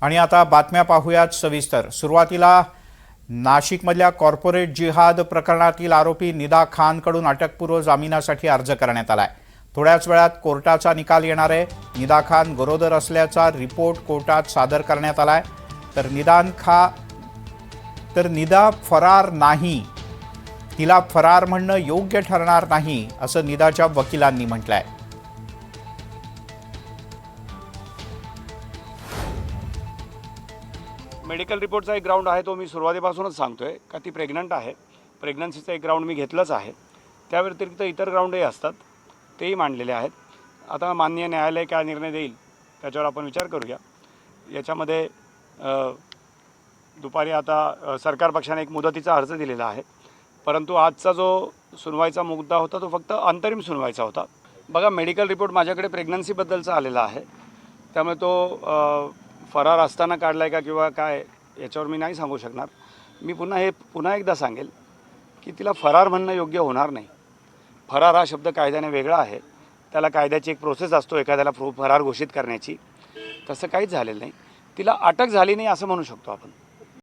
आणि आता बातम्या पाहूयात सविस्तर। सुरुवातीला नाशिकमधल्या कॉर्पोरेट जिहाद प्रकरणातील आरोपी निदा खानकडून अटकपूर्व जामिनासाठी अर्ज करण्यात आलाय। थोड्याच वेळात कोर्टाचा निकाल येणार आहे। निदा खान गरोदर असल्याचा रिपोर्ट कोर्टात सादर करण्यात आलाय। तर निदा फरार नाही, तिला फरार म्हणणं योग्य ठरणार नाही असं निदाच्या वकिलांनी म्हटलंय। मेडिकल रिपोर्टचा एक ग्राउंड आहे तो मी सुरुवातीपासूनच सांगतोय का ती प्रेग्नंट आहे। प्रेग्नन्सीचा एक ग्राउंड मी घेतलंच आहे। त्या व्यतिरिक्त इतर ग्राउंडही असतात, तेही मांडलेले आहेत। आता माननीय न्यायालय काय निर्णय देईल त्याच्यावर आपण विचार करूया। याच्यामध्ये दुपारी आता सरकार पक्षाने एक मुदतीचा अर्ज दिलेला आहे, परंतु आजचा जो सुनवाईचा मुद्दा होता तो फक्त अंतरिम सुनवाईचा होता। बघा, मेडिकल रिपोर्ट माझ्याकडे प्रेग्नन्सीबद्दलचा आलेला आहे, त्यामुळे तो फरार असताना काढलाय का किंवा काय याच्यावर मी नाही सांगू शकणार। मी पुन्हा एकदा सांगेल की तिला फरार म्हणणं योग्य होणार नाही। फरार हा शब्द कायद्याने वेगळा आहे, त्याला कायद्याची एक प्रोसेस असतो एखाद्याला फरार घोषित करण्याची, तसं काहीच झालेलं नाही। तिला अटक झाली नाही असं म्हणू शकतो आपण।